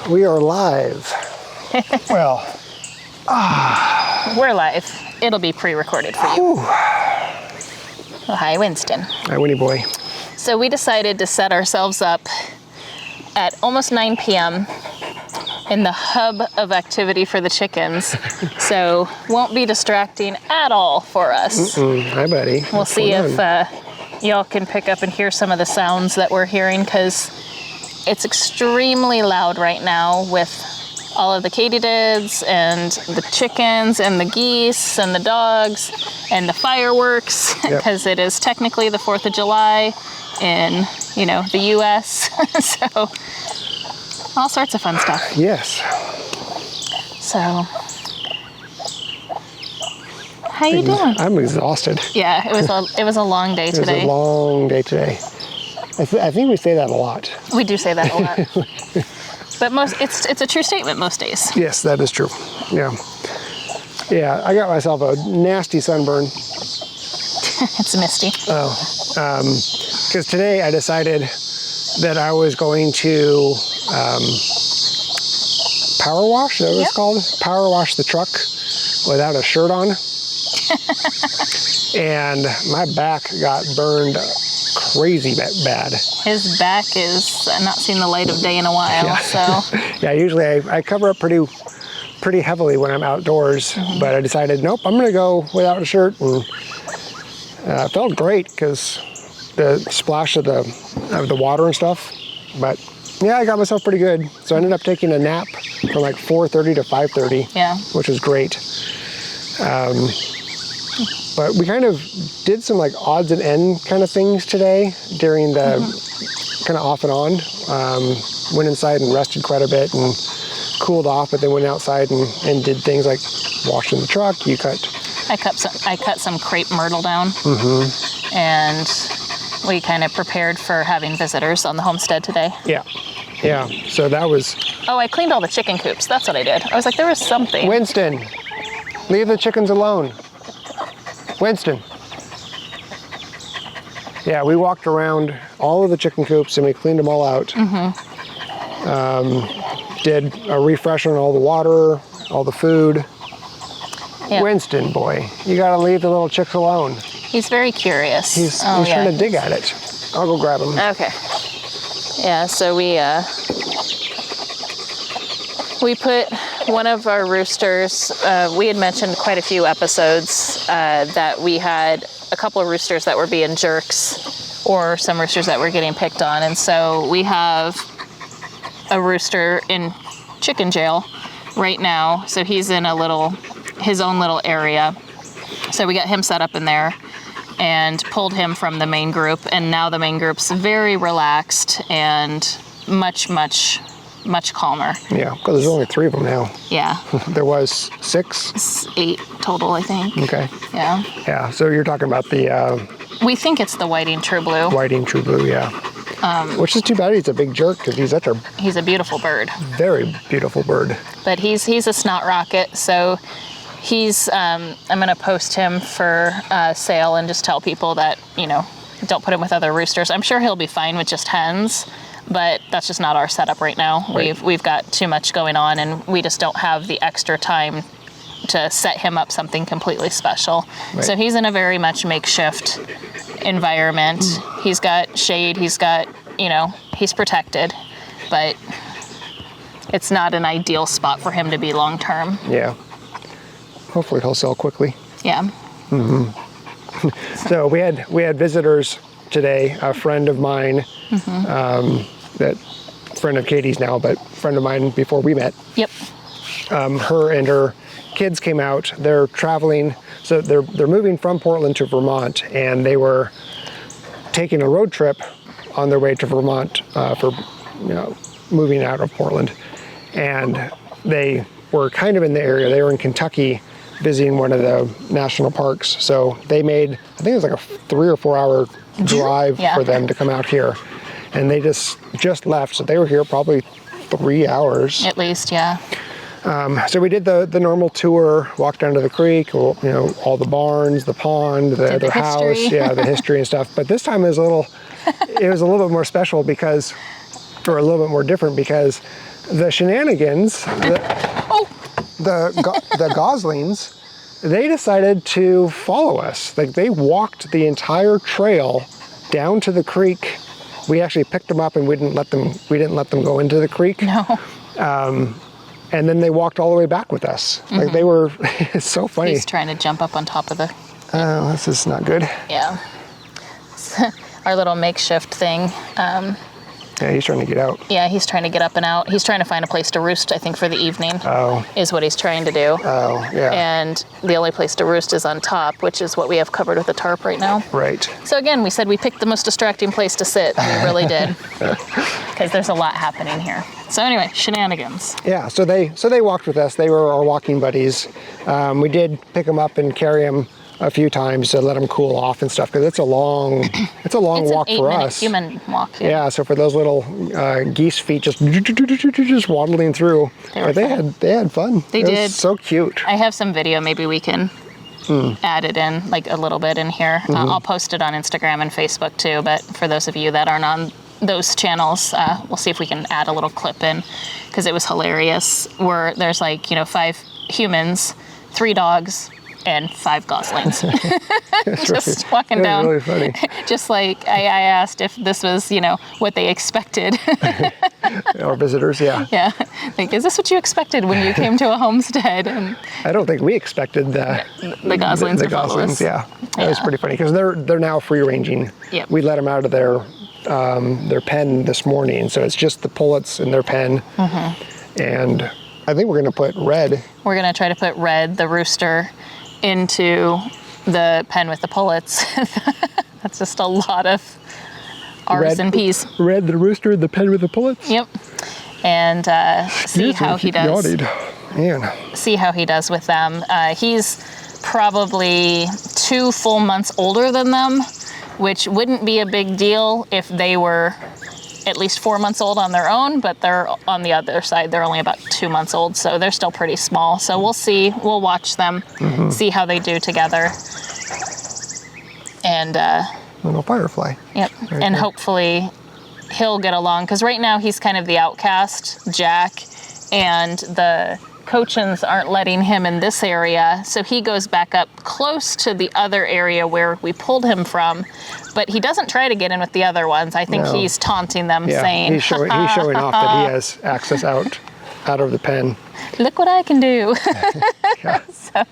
We are live. Well, we're live. It'll be pre-recorded for you. Well, hi, Winston. Hi, Winnie boy. So we decided to set ourselves up at almost 9 p.m. in the hub of activity for the chickens. So won't be distracting at all for us. Hi, buddy. We'll see if y'all can pick up and hear some of the sounds that we're hearing, because it's extremely loud right now with all of the katydids and the chickens and the geese and the dogs and the fireworks, because it is technically the 4th of July in, the U.S. So all sorts of fun stuff. Yes. So how you doing? I'm exhausted. Yeah, it was a long day today. It was a long day today. I think we say that a lot. We do say that a lot. But it's a true statement most days. Yes, that is true. Yeah. Yeah, I got myself a nasty sunburn. It's misty. Oh. Because today I decided that I was going to power wash, is that what it's called? Power wash the truck without a shirt on. And my back got burned crazy bad. His back is not seen the light of day in a while, so. Yeah, usually I cover up pretty heavily when I'm outdoors, but I decided, nope, I'm gonna go without a shirt, and it felt great because the splash of the water and stuff, but yeah, I got myself pretty good. So I ended up taking a nap from like 4:30 to 5:30, which was great. But we kind of did some like odds and end kind of things today during the kind of off and on. Went inside and rested quite a bit and cooled off, but then went outside and did things like washing the truck. I cut some crepe myrtle down, and we kind of prepared for having visitors on the homestead today. Yeah. So that was. Oh, I cleaned all the chicken coops. That's what I did. I was like, there was something. Winston, leave the chickens alone. Winston. Yeah, we walked around all of the chicken coops and we cleaned them all out. Did a refresh on all the water, all the food. Yep. Winston, boy, you gotta leave the little chicks alone. He's very curious. He's trying to dig at it. I'll go grab him. Okay. Yeah, so we put one of our roosters, we had mentioned quite a few episodes that we had a couple of roosters that were being jerks, or some roosters that were getting picked on. And so we have a rooster in chicken jail right now. So he's in his own little area. So we got him set up in there and pulled him from the main group. And now the main group's very relaxed and much calmer. Yeah, because there's only 3 of them now. Yeah. There was 6? 8 total, I think. Okay. Yeah. Yeah, so you're talking about the... we think it's the whiting true blue. Whiting true blue, yeah. Which is too bad he's a big jerk, because he's a beautiful bird. Very beautiful bird. But he's a snot rocket, so he's... I'm going to post him for sale and just tell people that, don't put him with other roosters. I'm sure he'll be fine with just hens, but that's just not our setup right now. Right. We've got too much going on, and we just don't have the extra time to set him up something completely special. Right. So he's in a very much makeshift environment. He's got shade, he's got, he's protected, but it's not an ideal spot for him to be long term. Yeah. Hopefully he'll sell quickly. Yeah. So we had visitors today, a friend of mine, that friend of Katie's now, but friend of mine before we met. Yep. Her and her kids came out. They're traveling, so they're moving from Portland to Vermont, and they were taking a road trip on their way to Vermont for moving out of Portland. And they were kind of in the area. They were in Kentucky visiting one of the national parks. So they made, I think it was like a 3 or 4 hour drive for them to come out here. And they just left. So they were here probably 3 hours. At least, yeah. So we did the normal tour, walked down to the creek, all the barns, the pond, their house, the history and stuff. But this time it was a little bit more special because, or a little bit more different because the shenanigans, the Goslings, they decided to follow us. Like, they walked the entire trail down to the creek. We actually picked them up and we didn't let them go into the creek. No. And then they walked all the way back with us. Like, they were, it's so funny. He's trying to jump up on top of the... Oh, this is not good. Yeah. Our little makeshift thing. Yeah, he's trying to get out. Yeah, he's trying to get up and out. He's trying to find a place to roost, I think, for the evening. Oh. Is what he's trying to do. Oh, yeah. And the only place to roost is on top, which is what we have covered with the tarp right now. Right. So again, we said we picked the most distracting place to sit. We really did. Because there's a lot happening here. So anyway, shenanigans. Yeah, so they walked with us. They were our walking buddies. We did pick them up and carry them a few times to let them cool off and stuff, because it's a long walk for us. It's an 8-minute human walk. Yeah, so for those little geese feet just waddling through, they had fun. They did. Was so cute. I have some video. Maybe we can add it in, like a little bit in here. I'll post it on Instagram and Facebook too. But for those of you that aren't on those channels, we'll see if we can add a little clip in, because it was hilarious. Where there's 5 humans, 3 dogs, and 5 goslings. Just walking down. Really funny. Just like I asked if this was, what they expected. Our visitors, yeah. Yeah. Like, is this what you expected when you came to a homestead? And I don't think we expected the goslings. The goslings, yeah. That was pretty funny, because they're now free ranging. Yep. We let them out of their pen this morning, so it's just the pullets in their pen. And I think we're going to put Red. We're going to try to put Red, the rooster, into the pen with the pullets. That's just a lot of R's and P's. Red, the rooster, the pen with the pullets. Yep. And see how he does. Man. See how he does with them. He's probably 2 full months older than them, which wouldn't be a big deal if they were at least 4 months old on their own, but they're on the other side. They're only about 2 months old, so they're still pretty small. So we'll see. We'll watch them, see how they do together. And little firefly. Yep. Right, and hopefully he'll get along, because right now he's kind of the outcast, Jack, and the Cochins aren't letting him in this area, so he goes back up close to the other area where we pulled him from, but he doesn't try to get in with the other ones. I think he's taunting them, saying, he's showing off that he has access out of the pen. Look what I can do. So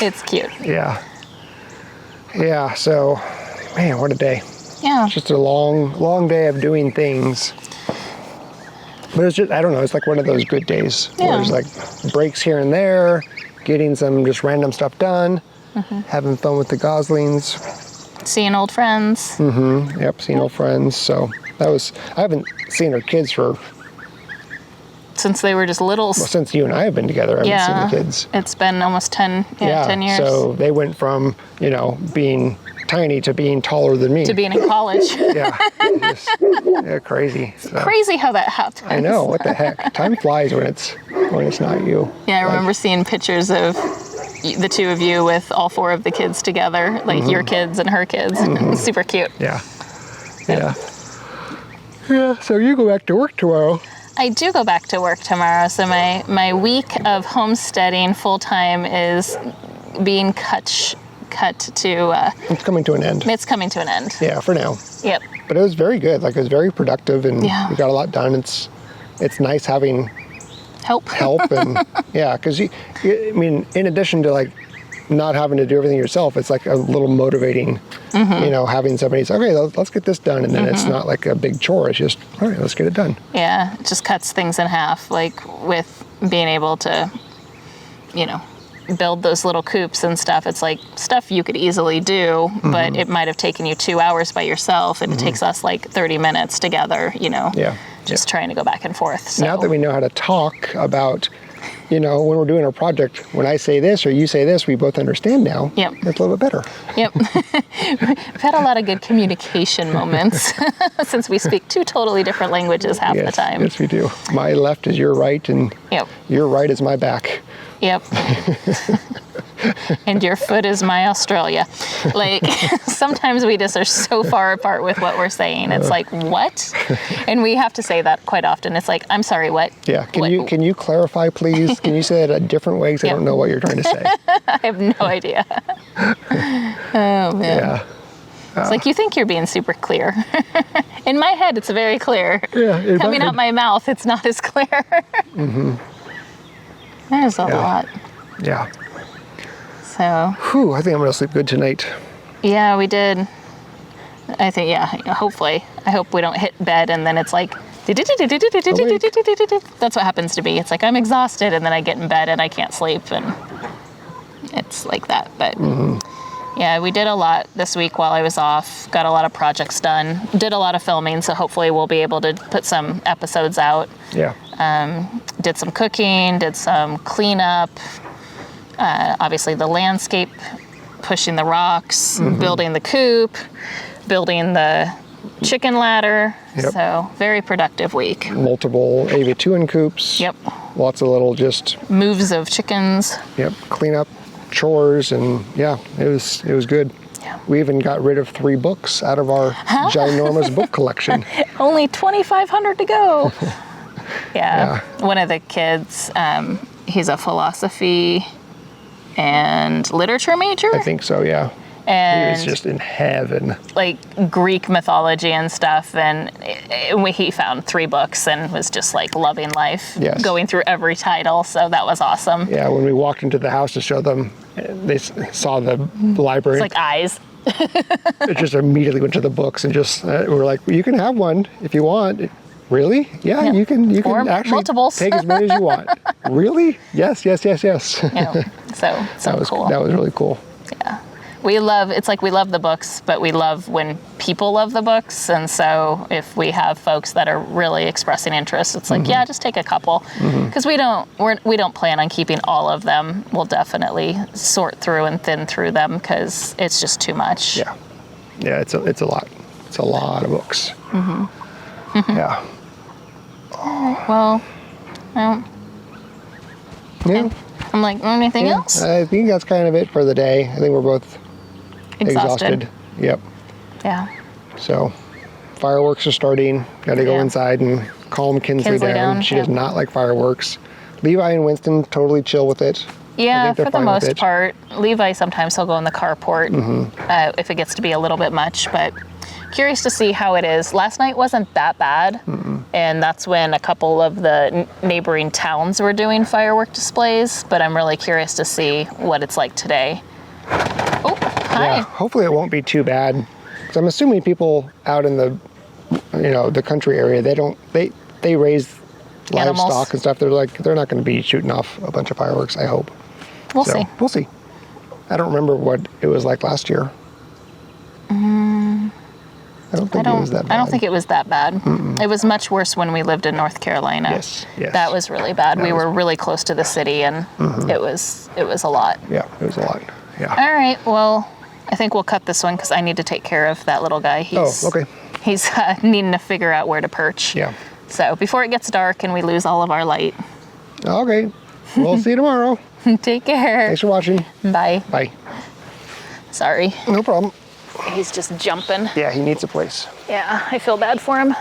it's cute. Yeah, so man, what a day. Yeah. It's just a long day of doing things. But it's just, I don't know, it's like one of those good days where there's like breaks here and there, getting some just random stuff done, having fun with the goslings. Seeing old friends. Yep, seeing old friends. So I haven't seen our kids since they were just little. Well, since you and I have been together, I haven't seen the kids. It's been almost 10 years. So they went from, being tiny to being taller than me. To being in college. Crazy. So. Crazy how that happens. I know, what the heck. Time flies when it's not you. Yeah, I remember seeing pictures of the 2 of you with all 4 of the kids together, like your kids and her kids. Super cute. Yeah, so you go back to work tomorrow. I do go back to work tomorrow, so my week of homesteading full-time is being cut to... it's coming to an end. It's coming to an end. Yeah, for now. Yep. But it was very good. Like, it was very productive, and we got a lot done. It's nice having help and because in addition to like not having to do everything yourself, it's like a little motivating, having somebody say, okay, let's get this done, and then it's not like a big chore. It's just, all right, let's get it done. Yeah, it just cuts things in half, like with being able to, build those little coops and stuff. It's like stuff you could easily do, but it might have taken you 2 hours by yourself, and it takes us like 30 minutes together, just trying to go back and forth. So. Now that we know how to talk about, when we're doing our project, when I say this or you say this, we both understand now. Yep. It's a little bit better. Yep. We've had a lot of good communication moments since we speak 2 totally different languages half the time. Yes, we do. My left is your right, and your right is my back. Yep. and your foot is my Australia. Like, sometimes we just are so far apart with what we're saying. It's like, what? And we have to say that quite often. It's like, I'm sorry, what? Yeah. Can you clarify, please? Can you say it a different way? Because I don't know what you're trying to say. I have no idea. Oh, man. Yeah. It's like, you think you're being super clear. In my head, it's very clear. Yeah. Coming out my mouth, it's not as clear. That is a lot. Yeah. So. Whew, I think I'm going to sleep good tonight. Yeah, we did. I think, yeah, hopefully. I hope we don't hit bed and then it's like, that's what happens to me. It's like, I'm exhausted and then I get in bed and I can't sleep and it's like that. But yeah, we did a lot this week while I was off. Got a lot of projects done. Did a lot of filming, so hopefully we'll be able to put some episodes out. Yeah. Did some cooking, did some cleanup. Obviously the landscape, pushing the rocks, building the coop, building the chicken ladder. Yep. So very productive week. Multiple avian coops. Yep. Lots of little just moves of chickens. Yep. Cleanup, chores, and yeah, it was good. Yeah. We even got rid of 3 books out of our ginormous book collection. Only 2,500 to go. Yeah. One of the kids, he's a philosophy and literature major. I think so, yeah. And he was just in heaven. Like Greek mythology and stuff, and he found 3 books and was just like loving life, going through every title, so that was awesome. Yeah, when we walked into the house to show them, they saw the library. It's like eyes. It just immediately went to the books and just, we were like, well, you can have one if you want. Really? Yeah, you can or actually multiples. Take as many as you want. Really? Yes. Yeah, so cool. That was really cool. Yeah. We love the books, but we love when people love the books. And so if we have folks that are really expressing interest, it's like, yeah, just take a couple. Because we don't plan on keeping all of them. We'll definitely sort through and thin through them because it's just too much. Yeah. Yeah, it's a lot. It's a lot of books. Yeah. Well, yeah. I'm like, anything else? I think that's kind of it for the day. I think we're both exhausted. Yep. Yeah. So, fireworks are starting. Got to go inside and calm Kinsley down. She does not like fireworks. Levi and Winston totally chill with it. Yeah, for the most part. Levi sometimes he'll go in the carport if it gets to be a little bit much, but curious to see how it is. Last night wasn't that bad, and that's when a couple of the neighboring towns were doing firework displays, but I'm really curious to see what it's like today. Oh, hi. Yeah, hopefully it won't be too bad. Because I'm assuming people out in the, the country area, they raise livestock and stuff. They're not going to be shooting off a bunch of fireworks, I hope. We'll see. We'll see. I don't remember what it was like last year. I don't think it was that bad. I don't think it was that bad. It was much worse when we lived in North Carolina. Yes. That was really bad. We were really close to the city, and it was a lot. Yeah, it was a lot. Yeah. All right. Well, I think we'll cut this one because I need to take care of that little guy. Okay. He's needing to figure out where to perch. Yeah. So before it gets dark and we lose all of our light. Okay. We'll see you tomorrow. Take care. Thanks for watching. Bye. Bye. Sorry. No problem. He's just jumping. Yeah, he needs a place. Yeah, I feel bad for him.